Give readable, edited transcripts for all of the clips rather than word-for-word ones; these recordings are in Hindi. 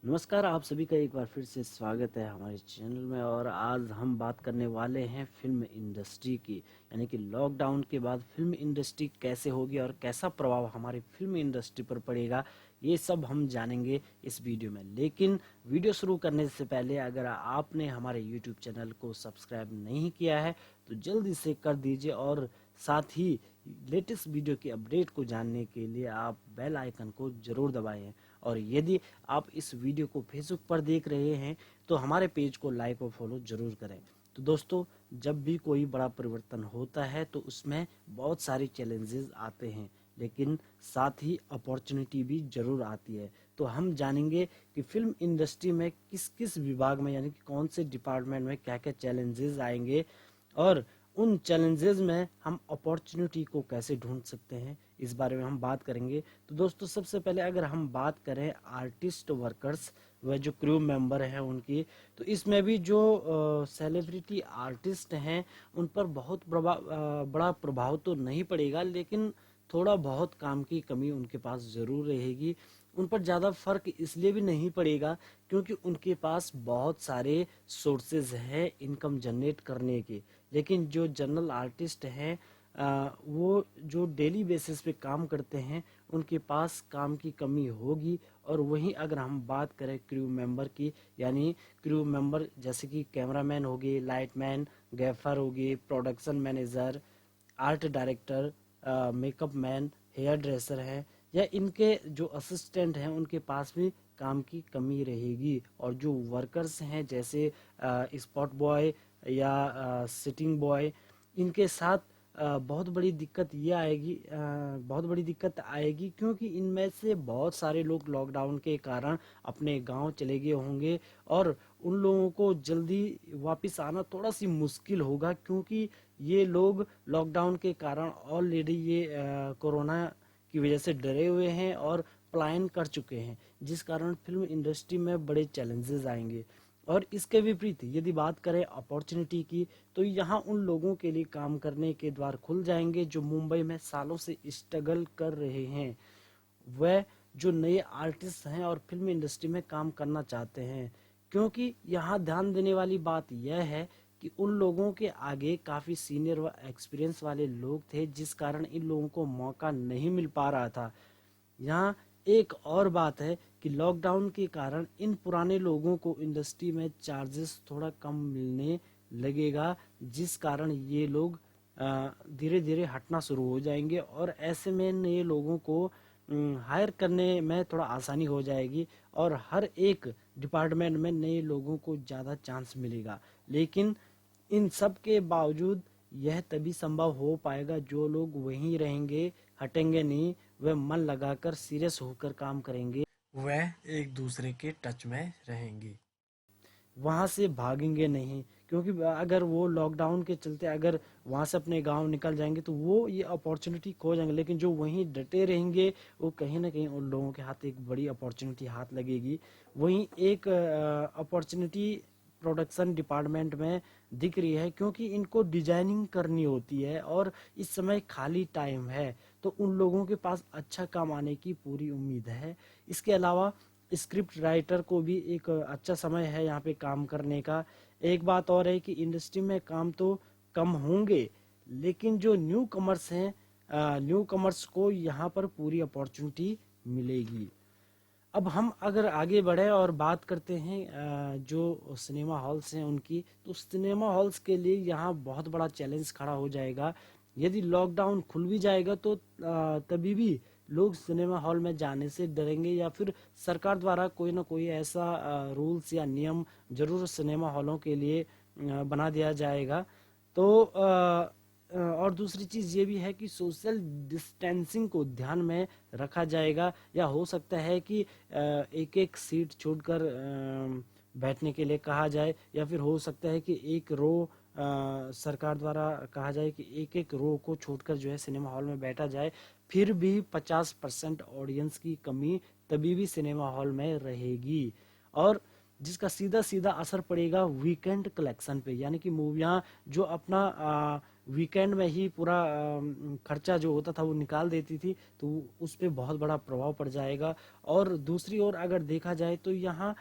नमस्कार, आप सभी का एक बार फिर से स्वागत है हमारे चैनल में। और आज हम बात करने वाले हैं फिल्म इंडस्ट्री की, यानी कि लॉकडाउन के बाद फिल्म इंडस्ट्री कैसे होगी और कैसा प्रभाव हमारी फिल्म इंडस्ट्री पर पड़ेगा, ये सब हम जानेंगे इस वीडियो में। लेकिन वीडियो शुरू करने से पहले अगर आपने हमारे यूट्यूब चैनल को सब्सक्राइब नहीं किया है तो जल्दी से कर दीजिए, और साथ ही लेटेस्ट वीडियो की अपडेट को जानने के लिए आप बेल आइकन को जरूर दबाएं। और यदि आप इस वीडियो को फेसबुक पर देख रहे हैं तो हमारे पेज को लाइक और फॉलो जरूर करें। तो दोस्तों, जब भी कोई बड़ा परिवर्तन होता है तो उसमें बहुत सारे चैलेंजेस आते हैं, लेकिन साथ ही अपॉर्चुनिटी भी जरूर आती है। तो हम जानेंगे कि फिल्म इंडस्ट्री में किस किस विभाग में, यानी कि कौन से डिपार्टमेंट में क्या क्या चैलेंजेस आएंगे, और उन चैलेंजेस में हम अपॉर्चुनिटी को कैसे ढूंढ सकते हैं, इस बारे में हम बात करेंगे। तो दोस्तों, सबसे पहले अगर हम बात करें आर्टिस्ट वर्कर्स व जो क्रू मेंबर हैं उनकी, तो इसमें भी जो सेलिब्रिटी आर्टिस्ट हैं उन पर बहुत बड़ा प्रभाव तो नहीं पड़ेगा, लेकिन थोड़ा बहुत काम की कमी उनके पास ज़रूर रहेगी। उन पर ज़्यादा फर्क इसलिए भी नहीं पड़ेगा क्योंकि उनके पास बहुत सारे सोर्सेज हैं इनकम जनरेट करने के। लेकिन जो जनरल आर्टिस्ट हैं, वो जो डेली बेसिस पे काम करते हैं, उनके पास काम की कमी होगी। और वहीं अगर हम बात करें क्रू मेंबर की, यानी क्रू मेंबर जैसे कि कैमरामैन हो गए, लाइटमैन, गैफर हो गए, production manager, art director, makeup man, hairdresser हैं, या इनके जो असिस्टेंट हैं उनके पास भी काम की कमी रहेगी। और जो वर्कर्स हैं जैसे स्पॉट बॉय या सिटिंग बॉय, इनके साथ बहुत बड़ी दिक्कत आएगी क्योंकि इनमें से बहुत सारे लोग लॉकडाउन के कारण अपने गांव चले गए होंगे, और उन लोगों को जल्दी वापस आना थोड़ा सी मुश्किल होगा क्योंकि ये लोग लॉकडाउन के कारण ऑलरेडी ये कोरोना की वजह से डरे हुए हैं और पलायन कर चुके हैं, जिस कारण फिल्म इंडस्ट्री में बड़े चैलेंजेस आएंगे। और इसके विपरीत यदि बात करें अपॉर्चुनिटी की, तो यहाँ उन लोगों के लिए काम करने के द्वार खुल जाएंगे जो मुंबई में सालों से स्ट्रगल कर रहे हैं। वह जो नए आर्टिस्ट हैं और फिल्म इंडस्ट्री में काम करना चाहते हैं, क्योंकि यहाँ ध्यान देने वाली बात यह है कि उन लोगों के आगे काफ़ी सीनियर व एक्सपीरियंस वाले लोग थे, जिस कारण इन लोगों को मौका नहीं मिल पा रहा था। यहाँ एक और बात है कि लॉकडाउन के कारण इन पुराने लोगों को इंडस्ट्री में चार्जेस थोड़ा कम मिलने लगेगा, जिस कारण ये लोग धीरे धीरे हटना शुरू हो जाएंगे, और ऐसे में नए लोगों को हायर करने में थोड़ा आसानी हो जाएगी, और हर एक डिपार्टमेंट में नए लोगों को ज़्यादा चांस मिलेगा। लेकिन इन सब के बावजूद यह तभी संभव हो पाएगा जो लोग वहीं रहेंगे, हटेंगे नहीं, वे मन लगाकर सीरियस होकर काम करेंगे, वह एक दूसरे के टच में रहेंगे, वहां से भागेंगे नहीं। क्योंकि अगर वो लॉकडाउन के चलते अगर वहां से अपने गांव निकल जाएंगे तो वो ये अपॉर्चुनिटी खो जाएंगे, लेकिन जो वहीं डटे रहेंगे वो कहीं ना कहीं उन लोगों के हाथ एक बड़ी अपॉर्चुनिटी हाथ लगेगी। वहीं एक अपॉर्चुनिटी प्रोडक्शन डिपार्टमेंट में दिख रही है, क्योंकि इनको डिजाइनिंग करनी होती है और इस समय खाली टाइम है, तो उन लोगों के पास अच्छा काम आने की पूरी उम्मीद है। इसके अलावा स्क्रिप्ट राइटर को भी एक अच्छा समय है यहाँ पे काम करने का। एक बात और है कि इंडस्ट्री में काम तो कम होंगे, लेकिन जो न्यू कमर्स हैं, न्यू कमर्स को यहाँ पर पूरी अपॉर्चुनिटी मिलेगी। अब हम अगर आगे बढ़े और बात करते हैं जो सिनेमा हॉल्स हैं उनकी, तो सिनेमा हॉल्स के लिए यहाँ बहुत बड़ा चैलेंज खड़ा हो जाएगा। यदि लॉकडाउन खुल भी जाएगा तो तभी भी लोग सिनेमा हॉल में जाने से डरेंगे, या फिर सरकार द्वारा कोई ना कोई ऐसा रूल्स या नियम जरूर सिनेमा हॉलों के लिए बना दिया जाएगा। तो और दूसरी चीज़ ये भी है कि सोशल डिस्टेंसिंग को ध्यान में रखा जाएगा, या हो सकता है कि एक एक सीट छोड़कर बैठने के लिए कहा जाए, या फिर हो सकता है कि एक रो सरकार द्वारा कहा जाए कि एक एक रो को छोड़कर जो है सिनेमा हॉल में बैठा जाए। फिर भी 50% ऑडियंस की कमी तभी भी सिनेमा हॉल में रहेगी, और जिसका सीधा सीधा असर पड़ेगा वीकेंड कलेक्शन पे, यानी कि मूवियाँ जो अपना वीकेंड में ही पूरा खर्चा जो होता था वो निकाल देती थी, तो उस पे बहुत बड़ा प्रभाव पड़ जाएगा। और दूसरी ओर अगर देखा जाए तो यहाँ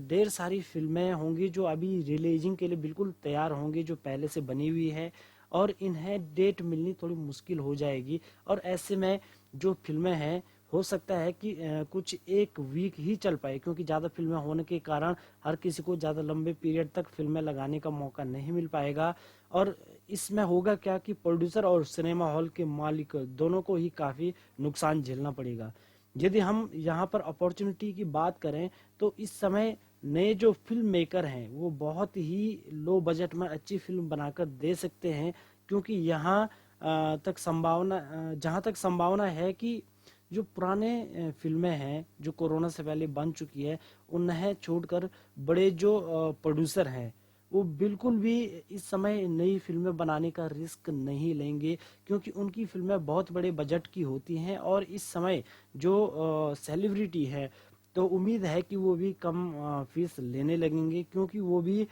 ढेर सारी फिल्में होंगी जो अभी रिलीजिंग के लिए बिल्कुल तैयार होंगी, जो पहले से बनी हुई है, और इन्हें डेट मिलनी थोड़ी मुश्किल हो जाएगी। और ऐसे में जो फिल्में हैं, हो सकता है कि कुछ एक वीक ही चल पाए, क्योंकि ज़्यादा फिल्में होने के कारण हर किसी को ज़्यादा लंबे पीरियड तक फिल्में लगाने का मौका नहीं मिल पाएगा। और इसमें होगा क्या कि प्रोड्यूसर और सिनेमा हॉल के मालिक दोनों को ही काफ़ी नुकसान झेलना पड़ेगा। यदि हम यहाँ पर अपॉर्चुनिटी की बात करें तो इस समय नए जो फिल्म मेकर हैं वो बहुत ही लो बजट में अच्छी फिल्म बनाकर दे सकते हैं, क्योंकि यहाँ जहाँ तक संभावना है कि जो पुराने फिल्में हैं जो कोरोना से पहले बन चुकी है, उन्हें छोड़कर बड़े जो प्रोड्यूसर हैं वो बिल्कुल भी इस समय नई फिल्में बनाने का रिस्क नहीं लेंगे, क्योंकि उनकी फिल्में बहुत बड़े बजट की होती हैं। और इस समय जो सेलिब्रिटी है, तो उम्मीद है कि वो भी कम फीस लेने लगेंगे, क्योंकि वो भी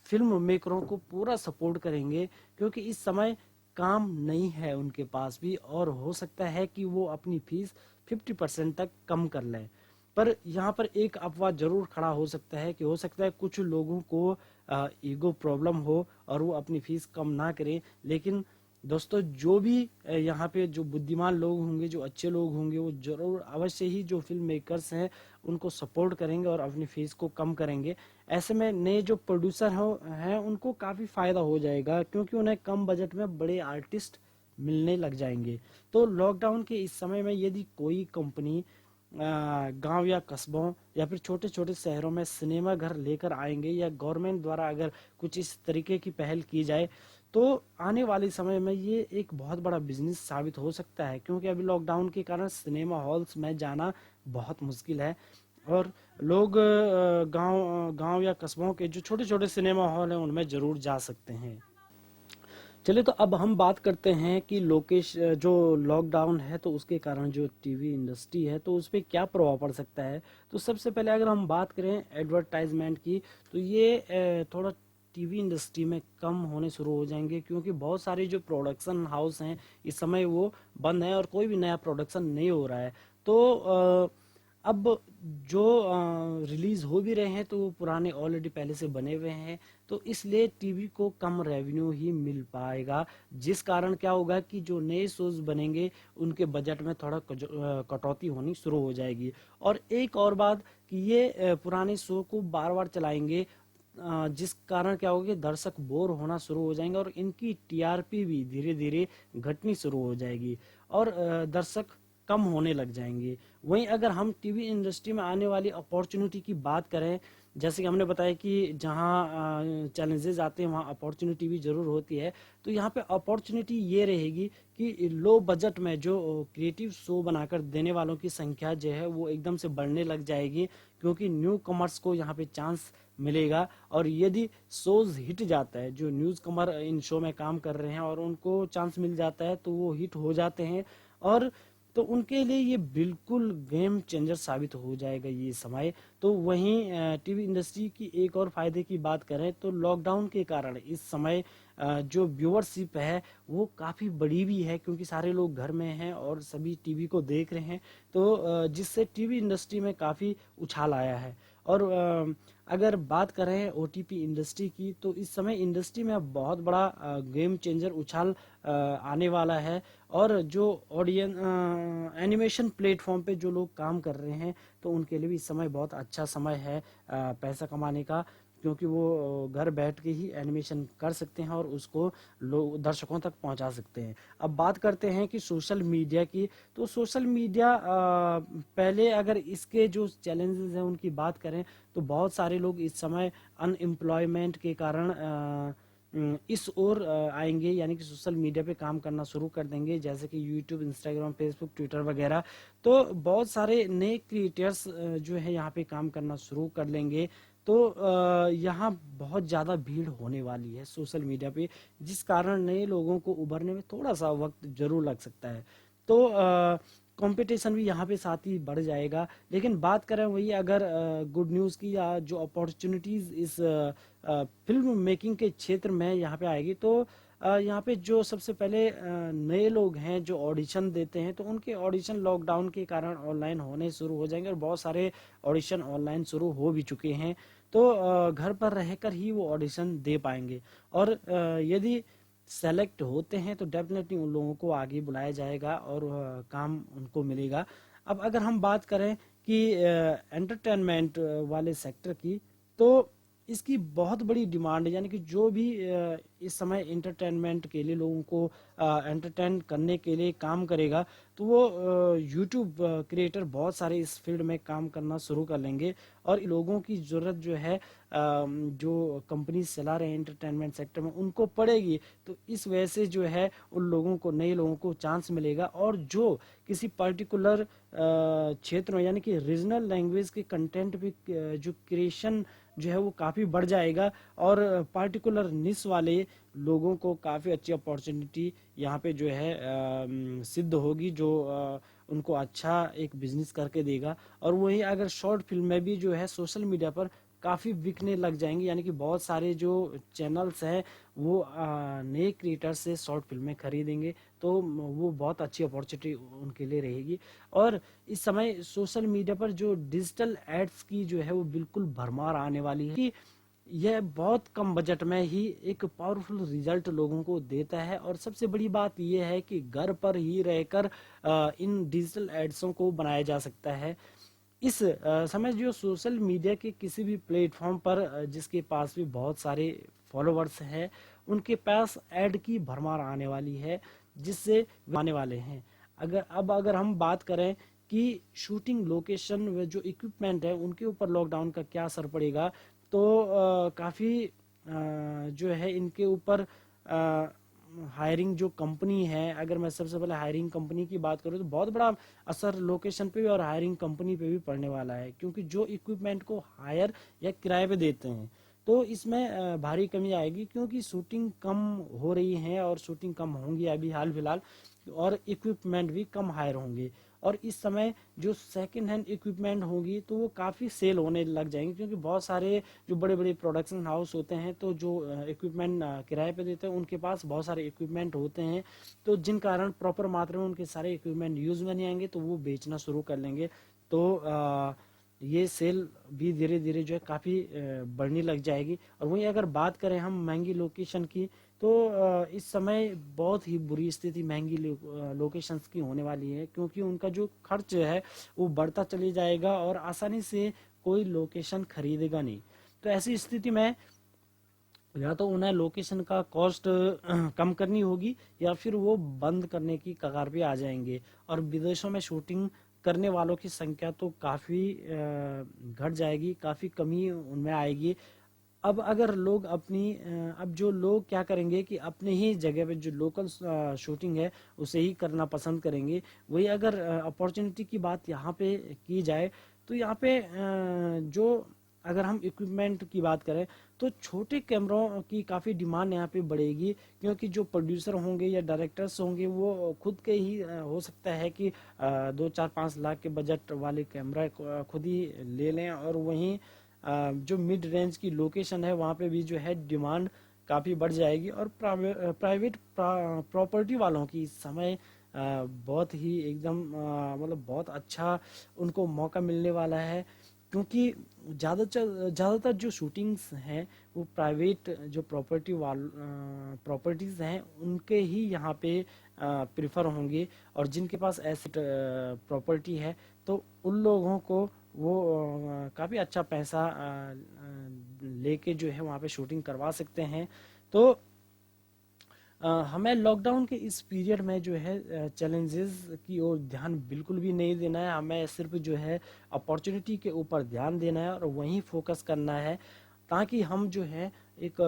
फिल्म मेकरों को पूरा सपोर्ट करेंगे, क्योंकि इस समय काम नहीं है उनके पास भी, और हो सकता है कि वो अपनी फीस 50% तक कम कर लें। पर यहाँ पर एक अफवाह जरूर खड़ा हो सकता है कि हो सकता है कुछ लोगों को ईगो प्रॉब्लम हो और वो अपनी फीस कम ना करें। लेकिन दोस्तों, जो भी यहाँ पे जो बुद्धिमान लोग होंगे, जो अच्छे लोग होंगे, वो जरूर अवश्य ही जो फिल्म मेकर्स हैं उनको सपोर्ट करेंगे और अपनी फीस को कम करेंगे। ऐसे में नए जो प्रोड्यूसर हैं उनको काफ़ी फायदा हो जाएगा, क्योंकि उन्हें कम बजट में बड़े आर्टिस्ट मिलने लग जाएंगे। तो लॉकडाउन के इस समय में यदि कोई कंपनी गांव या कस्बों या फिर छोटे छोटे शहरों में सिनेमा घर लेकर आएंगे, या गवर्नमेंट द्वारा अगर कुछ इस तरीके की पहल की जाए, तो आने वाले समय में ये एक बहुत बड़ा बिजनेस साबित हो सकता है। क्योंकि अभी लॉकडाउन के कारण सिनेमा हॉल्स में जाना बहुत मुश्किल है, और लोग गांव गांव या कस्बों के जो छोटे छोटे सिनेमा हॉल हैं उनमें जरूर जा सकते हैं। चलिए, तो अब हम बात करते हैं कि लोकेश जो लॉकडाउन है तो उसके कारण जो टीवी इंडस्ट्री है तो उस पर क्या प्रभाव पड़ सकता है। तो सबसे पहले अगर हम बात करें एडवर्टाइजमेंट की, तो ये थोड़ा टीवी इंडस्ट्री में कम होने शुरू हो जाएंगे, क्योंकि बहुत सारे जो प्रोडक्शन हाउस हैं इस समय वो बंद हैं और कोई भी नया प्रोडक्शन नहीं हो रहा है। तो अब जो रिलीज हो भी रहे हैं तो वो पुराने ऑलरेडी पहले से बने हुए हैं, तो इसलिए टीवी को कम रेवेन्यू ही मिल पाएगा। जिस कारण क्या होगा कि जो नए शोज बनेंगे उनके बजट में थोड़ा कटौती होनी शुरू हो जाएगी। और एक और बात कि ये पुराने शो को बार बार चलाएंगे, जिस कारण क्या होगा कि दर्शक बोर होना शुरू हो जाएंगे और इनकी टीआरपी भी धीरे धीरे घटनी शुरू हो जाएगी, और दर्शक कम होने लग जाएंगे। वहीं अगर हम टीवी इंडस्ट्री में आने वाली अपॉर्चुनिटी की बात करें, जैसे कि हमने बताया कि जहां चैलेंजेस आते हैं वहां अपॉर्चुनिटी भी जरूर होती है। तो यहाँ पे अपॉर्चुनिटी ये रहेगी कि लो बजट में जो क्रिएटिव शो बनाकर देने वालों की संख्या जो है वो एकदम से बढ़ने लग जाएगी, क्योंकि न्यू कमर्स को यहाँ पे चांस मिलेगा। और यदि शोज हिट जाता है, जो न्यूज कमर इन शो में काम कर रहे हैं और उनको चांस मिल जाता है तो वो हिट हो जाते हैं, और तो उनके लिए ये बिल्कुल गेम चेंजर साबित हो जाएगा ये समय। तो वहीं टीवी इंडस्ट्री की एक और फायदे की बात करें तो लॉकडाउन के कारण इस समय जो व्यूअरशिप है वो काफ़ी बड़ी भी है, क्योंकि सारे लोग घर में हैं और सभी टीवी को देख रहे हैं। तो जिससे टीवी इंडस्ट्री में काफ़ी उछाल आया है। और अगर बात करें ओटीपी इंडस्ट्री की, तो इस समय इंडस्ट्री में बहुत बड़ा गेम चेंजर उछाल आने वाला है। और जो ऑडियंस एनिमेशन प्लेटफॉर्म पे जो लोग काम कर रहे हैं तो उनके लिए भी इस समय बहुत अच्छा समय है पैसा कमाने का, क्योंकि वो घर बैठ के ही एनिमेशन कर सकते हैं और उसको लोग दर्शकों तक पहुंचा सकते हैं। अब बात करते हैं कि सोशल मीडिया की, तो सोशल मीडिया पहले अगर इसके जो चैलेंजेस हैं उनकी बात करें तो बहुत सारे लोग इस समय अनएम्प्लॉयमेंट के कारण इस ओर आएंगे, यानी कि सोशल मीडिया पे काम करना शुरू कर देंगे, जैसे कि यूट्यूब, इंस्टाग्राम, फेसबुक, ट्विटर वगैरह। तो बहुत सारे नए क्रिएटर्स जो है यहाँ पे काम करना शुरू कर लेंगे। तो यहाँ बहुत ज़्यादा भीड़ होने वाली है सोशल मीडिया पे, जिस कारण नए लोगों को उभरने में थोड़ा सा वक्त जरूर लग सकता है। तो कंपटीशन भी यहाँ पे साथ ही बढ़ जाएगा। लेकिन बात करें वही अगर गुड न्यूज़ की या जो अपॉर्चुनिटीज़ इस फिल्म मेकिंग के क्षेत्र में यहाँ पे आएगी, तो यहाँ पे जो सबसे पहले नए लोग हैं जो ऑडिशन देते हैं, तो उनके ऑडिशन लॉकडाउन के कारण ऑनलाइन होने शुरू हो जाएंगे, और बहुत सारे ऑडिशन ऑनलाइन शुरू हो भी चुके हैं। तो घर पर रहकर ही वो ऑडिशन दे पाएंगे, और यदि सेलेक्ट होते हैं तो डेफिनेटली उन लोगों को आगे बुलाया जाएगा और काम उनको मिलेगा। अब अगर हम बात करें कि एंटरटेनमेंट वाले सेक्टर की, तो इसकी बहुत बड़ी डिमांड है, यानी कि जो भी इस समय इंटरटेनमेंट के लिए लोगों को एंटरटेन करने के लिए काम करेगा, तो वो यूट्यूब क्रिएटर बहुत सारे इस फील्ड में काम करना शुरू कर लेंगे, और लोगों की ज़रूरत जो है जो कंपनी चला रहे हैं एंटरटेनमेंट सेक्टर में उनको पड़ेगी। तो इस वजह से जो है उन लोगों को, नए लोगों को चांस मिलेगा, और जो किसी पर्टिकुलर क्षेत्र में, यानी कि रीजनल लैंग्वेज के कंटेंट भी जो क्रिएशन जो है वो काफ़ी बढ़ जाएगा, और पार्टिकुलर निश वाले लोगों को काफ़ी अच्छी अपॉर्चुनिटी यहाँ पे जो है सिद्ध होगी, जो उनको अच्छा एक बिजनेस करके देगा। और वही अगर शॉर्ट फिल्म में भी जो है सोशल मीडिया पर काफ़ी बिकने लग जाएंगी, यानी कि बहुत सारे जो चैनल्स हैं वो नए क्रिएटर से शॉर्ट फिल्में खरीदेंगे, तो वो बहुत अच्छी अपॉर्चुनिटी उनके लिए रहेगी। और इस समय सोशल मीडिया पर जो डिजिटल एड्स की जो है वो बिल्कुल भरमार आने वाली है, कि यह बहुत कम बजट में ही एक पावरफुल रिजल्ट लोगों को देता है। और सबसे बड़ी बात यह है कि घर पर ही रहकर इन डिजिटल एड्सों को बनाया जा सकता है। इस समय जो सोशल मीडिया के किसी भी प्लेटफॉर्म पर जिसके पास भी बहुत सारे फॉलोअर्स हैं, उनके पास ऐड की भरमार आने वाली है, जिससे आने वाले हैं। अगर हम बात करें कि शूटिंग लोकेशन व जो इक्विपमेंट है उनके ऊपर लॉकडाउन का क्या असर पड़ेगा, तो काफ़ी जो है इनके ऊपर हायरिंग जो कंपनी है, अगर मैं सबसे पहले हायरिंग कंपनी की बात करूँ तो बहुत बड़ा असर लोकेशन पे भी और हायरिंग कंपनी पे भी पड़ने वाला है, क्योंकि जो इक्विपमेंट को हायर या किराए पे देते हैं तो इसमें भारी कमी आएगी, क्योंकि शूटिंग कम हो रही है और शूटिंग कम होंगी अभी हाल फिलहाल, और इक्विपमेंट भी कम हायर होंगे। और इस समय जो सेकंड हैंड इक्विपमेंट होगी तो वो काफ़ी सेल होने लग जाएंगे, क्योंकि बहुत सारे जो बड़े बड़े प्रोडक्शन हाउस होते हैं, तो जो इक्विपमेंट किराए पे देते हैं उनके पास बहुत सारे इक्विपमेंट होते हैं, तो जिन कारण प्रॉपर मात्रा में उनके सारे इक्विपमेंट यूज़ में नहीं आएंगे, तो वो बेचना शुरू कर लेंगे। तो ये सेल भी धीरे धीरे जो है काफ़ी बढ़ने लग जाएगी। और वहीं अगर बात करें हम महंगी लोकेशन की, तो इस समय बहुत ही बुरी स्थिति महंगी लोकेशंस की होने वाली है, क्योंकि उनका जो खर्च है वो बढ़ता चले जाएगा और आसानी से कोई लोकेशन खरीदेगा नहीं। तो ऐसी स्थिति में या तो उन्हें लोकेशन का कॉस्ट कम करनी होगी, या फिर वो बंद करने की कगार पे आ जाएंगे। और विदेशों में शूटिंग करने वालों की संख्या तो काफ़ी घट जाएगी, काफ़ी कमी उनमें आएगी। अब अगर लोग अब जो लोग क्या करेंगे कि अपने ही जगह पे जो लोकल शूटिंग है उसे ही करना पसंद करेंगे। वही अगर अपॉर्चुनिटी की बात यहाँ पे की जाए, तो यहाँ पे जो अगर हम इक्विपमेंट की बात करें तो छोटे कैमरों की काफ़ी डिमांड यहाँ पे बढ़ेगी, क्योंकि जो प्रोड्यूसर होंगे या डायरेक्टर्स होंगे वो खुद के ही हो सकता है कि 2-4-5 लाख के बजट वाले कैमरा खुद ही ले लें, और वहीं जो मिड रेंज की लोकेशन है वहाँ पे भी जो है डिमांड काफ़ी बढ़ जाएगी। और प्राइवेट प्रॉपर्टी वालों की इस समय बहुत ही एकदम मतलब बहुत अच्छा उनको मौका मिलने वाला है, क्योंकि ज़्यादातर जो शूटिंग्स हैं वो प्राइवेट जो प्रॉपर्टीज़ हैं उनके ही यहाँ पे प्रिफर होंगे, और जिनके पास ऐसी प्रॉपर्टी है तो उन लोगों को वो काफ़ी अच्छा पैसा लेके जो है वहाँ पे शूटिंग करवा सकते हैं। तो हमें लॉकडाउन के इस पीरियड में जो है चैलेंजेस की ओर ध्यान बिल्कुल भी नहीं देना है, हमें सिर्फ जो है अपॉर्चुनिटी के ऊपर ध्यान देना है और वहीं फोकस करना है, ताकि हम जो है एक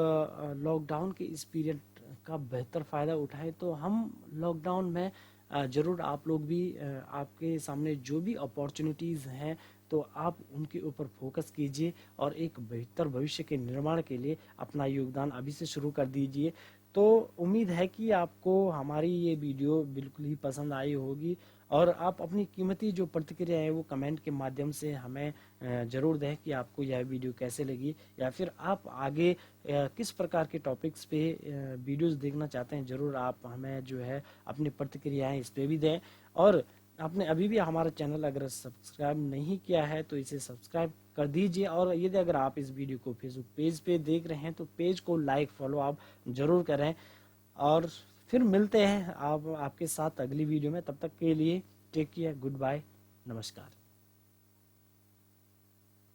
लॉकडाउन के इस पीरियड का बेहतर फ़ायदा उठाएं। तो हम लॉकडाउन में ज़रूर आप लोग भी आपके सामने जो भी अपॉर्चुनिटीज़ हैं तो आप उनके ऊपर फोकस कीजिए, और एक बेहतर भविष्य के निर्माण के लिए अपना योगदान अभी से शुरू कर दीजिए। तो उम्मीद है कि आपको हमारी ये वीडियो बिल्कुल ही पसंद आई होगी, और आप अपनी कीमती जो प्रतिक्रिया है वो कमेंट के माध्यम से हमें ज़रूर दें कि आपको यह वीडियो कैसे लगी, या फिर आप आगे किस प्रकार के टॉपिक्स पे वीडियोस देखना चाहते हैं। ज़रूर आप हमें जो है अपनी प्रतिक्रियाएं इस पे भी दें। और आपने अभी भी हमारा चैनल अगर सब्सक्राइब नहीं किया है तो इसे सब्सक्राइब कर दीजिए। और यदि अगर आप इस वीडियो को फेसबुक पेज पे देख रहे हैं तो पेज को लाइक फॉलो आप ज़रूर करें। और फिर मिलते हैं आप आपके साथ अगली वीडियो में। तब तक के लिए टेक केयर, गुड बाय, नमस्कार।